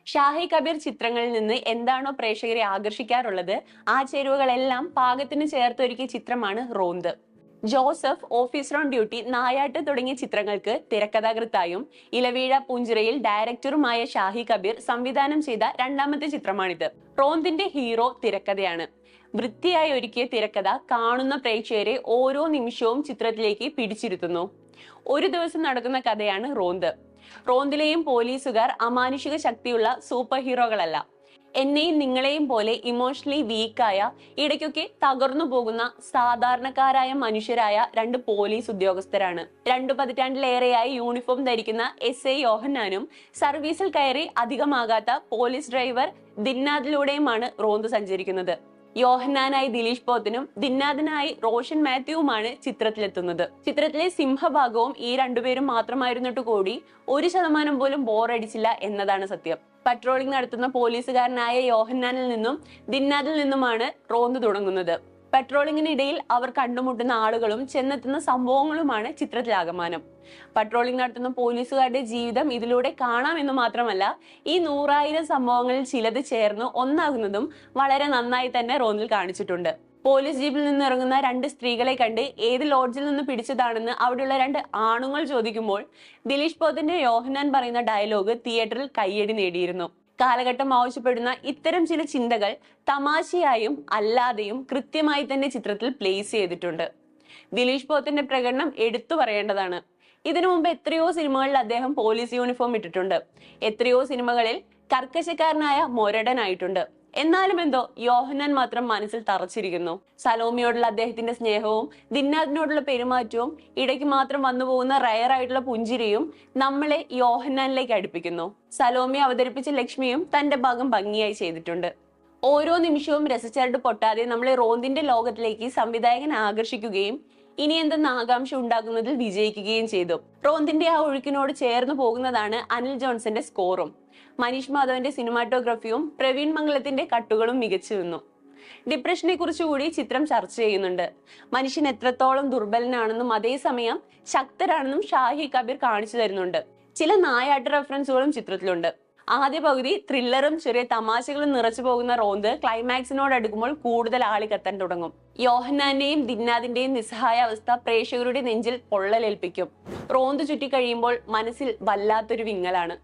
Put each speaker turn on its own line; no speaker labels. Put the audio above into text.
ഷാഹി കബീർ ചിത്രങ്ങളിൽ നിന്ന് എന്താണോ പ്രേക്ഷകരെ ആകർഷിക്കാറുള്ളത്, ആ ചേരുവകളെല്ലാം പാകത്തിന് ചേർത്തൊരുക്കിയ ചിത്രമാണ് റോന്ത്. ജോസഫ്, ഓഫീസർ ഓൺ ഡ്യൂട്ടി, നായാട്ട് തുടങ്ങിയ ചിത്രങ്ങൾക്ക് തിരക്കഥാകൃത്തായും ഇലവീഴ പൂഞ്ചിറയിൽ ഡയറക്ടറുമായ ഷാഹി കബീർ സംവിധാനം ചെയ്ത രണ്ടാമത്തെ ചിത്രമാണിത്. റോന്തിന്റെ ഹീറോ തിരക്കഥയാണ്. വൃത്തിയായി ഒരുക്കിയ തിരക്കഥ കാണുന്ന പ്രേക്ഷകരെ ഓരോ നിമിഷവും ചിത്രത്തിലേക്ക് പിടിച്ചിരുത്തുന്നു. ഒരു ദിവസം നടക്കുന്ന കഥയാണ് റോന്ത്. റോന്തിലെയും പോലീസുകാർ അമാനുഷിക ശക്തിയുള്ള സൂപ്പർ ഹീറോകളല്ല. എന്നെയും നിങ്ങളെയും പോലെ ഇമോഷണലി വീക്കായ, ഇടയ്ക്കൊക്കെ തകർന്നു പോകുന്ന സാധാരണക്കാരായ മനുഷ്യരായ രണ്ട് പോലീസ് ഉദ്യോഗസ്ഥരാണ്. 2 പതിറ്റാണ്ടിലേറെയായി യൂണിഫോം ധരിക്കുന്ന SI യോഹന്നാനും സർവീസിൽ കയറി അധികമാകാത്ത പോലീസ് ഡ്രൈവർ ദിന്നാദിലൂടെയുമാണ് റോന്ത് സഞ്ചരിക്കുന്നത്. യോഹന്നാനായി ദിലീഷ് പോത്തനും ദിന്നാദിനായി റോഷൻ മാത്യുവുമാണ് ചിത്രത്തിലെത്തുന്നത്. ചിത്രത്തിലെ സിംഹഭാഗവും ഈ രണ്ടുപേരും മാത്രമായിരുന്നിട്ട് കൂടി 1% പോലും ബോറടിച്ചില്ല എന്നതാണ് സത്യം. പട്രോളിംഗ് നടത്തുന്ന പോലീസുകാരനായ യോഹന്നാനിൽ നിന്നും ദിന്നാദിൽ നിന്നുമാണ് റോന്ത് തുടങ്ങുന്നത്. പട്രോളിംഗിനിടയിൽ അവർ കണ്ടുമുട്ടുന്ന ആളുകളും ചെന്നെത്തുന്ന സംഭവങ്ങളുമാണ് ചിത്രത്തിലാകമാനം. പട്രോളിംഗ് നടത്തുന്ന പോലീസുകാരുടെ ജീവിതം ഇതിലൂടെ കാണാമെന്ന് മാത്രമല്ല, ഈ 100,000 സംഭവങ്ങളിൽ ചിലത് ചേർന്ന് ഒന്നാകുന്നതും വളരെ നന്നായി തന്നെ റോന്തിൽ കാണിച്ചിട്ടുണ്ട്. പോലീസ് ജീപ്പിൽ നിന്ന് ഇറങ്ങുന്ന 2 സ്ത്രീകളെ കണ്ട് ഏത് ലോഡ്ജിൽ നിന്ന് പിടിച്ചതാണെന്ന് അവിടെയുള്ള 2 ആണുങ്ങൾ ചോദിക്കുമ്പോൾ ദിലീഷ് പോത്തന്റെ യോഹന്നാൻ പറയുന്ന ഡയലോഗ് തിയേറ്ററിൽ കയ്യടി നേടിയിരുന്നു. കാലഘട്ടം ആവശ്യപ്പെടുന്ന ഇത്തരം ചില ചിന്തകൾ തമാശയായും അല്ലാതെയും കൃത്യമായി തന്നെ ചിത്രത്തിൽ പ്ലേസ് ചെയ്തിട്ടുണ്ട്. ദിലീഷ് പോത്തന്റെ പ്രകടനം എടുത്തു പറയേണ്ടതാണ്. ഇതിനു മുമ്പ് എത്രയോ സിനിമകളിൽ അദ്ദേഹം പോലീസ് യൂണിഫോം ഇട്ടിട്ടുണ്ട്. എത്രയോ സിനിമകളിൽ കർക്കശക്കാരനായ മൊരടനായിട്ടുണ്ട്. എന്നാലും എന്തോ യോഹന്നാൻ മാത്രം മനസ്സിൽ തറച്ചിരിക്കുന്നു. സലോമിയോടുള്ള അദ്ദേഹത്തിന്റെ സ്നേഹവും ദിന്നാദിനോടുള്ള പെരുമാറ്റവും ഇടയ്ക്ക് മാത്രം വന്നുപോകുന്ന റയറായിട്ടുള്ള പുഞ്ചിരിയും നമ്മളെ യോഹന്നാനിലേക്ക് അടുപ്പിക്കുന്നു. സലോമി അവതരിപ്പിച്ച ലക്ഷ്മിയും തന്റെ ഭാഗം ഭംഗിയായി ചെയ്തിട്ടുണ്ട്. ഓരോ നിമിഷവും രസച്ചരട് പൊട്ടാതെ നമ്മളെ റോന്തിന്റെ ലോകത്തിലേക്ക് സംവിധായകൻ ആകർഷിക്കുകയും ഇനി എന്തെന്ന് ആകാംക്ഷ ഉണ്ടാക്കുന്നതിൽ വിജയിക്കുകയും ചെയ്തു. റോന്തിന്റെ ആ ഒഴുക്കിനോട് ചേർന്ന് പോകുന്നതാണ് അനിൽ ജോൺസന്റെ സ്കോറും. മനീഷ് മാധവന്റെ സിനിമാറ്റോഗ്രഫിയും പ്രവീൺ മംഗലത്തിന്റെ കട്ടുകളും മികച്ചു നിന്നു. ഡിപ്രഷനെ കുറിച്ചുകൂടി ചിത്രം ചർച്ച ചെയ്യുന്നുണ്ട്. മനുഷ്യൻ എത്രത്തോളം ദുർബലനാണെന്നും അതേസമയം ശക്തരാണെന്നും ഷാഹി കബീർ കാണിച്ചു തരുന്നുണ്ട്. ചില നായാട്ട് റെഫറൻസുകളും ചിത്രത്തിലുണ്ട്. ആദ്യ പകുതി ത്രില്ലറും ചെറിയ തമാശകളും നിറച്ചു പോകുന്ന റോന്ത് ക്ലൈമാക്സിനോട് അടുക്കുമ്പോൾ കൂടുതൽ ആളി കത്താൻ തുടങ്ങും. യോഹന്നാന്റെയും ദിന്നാദിന്റെയും നിസ്സഹായ അവസ്ഥ പ്രേക്ഷകരുടെ നെഞ്ചിൽ പൊള്ളലേൽപ്പിക്കും. റോന്ത് ചുറ്റി കഴിയുമ്പോൾ മനസ്സിൽ വല്ലാത്തൊരു വിങ്ങലാണ്.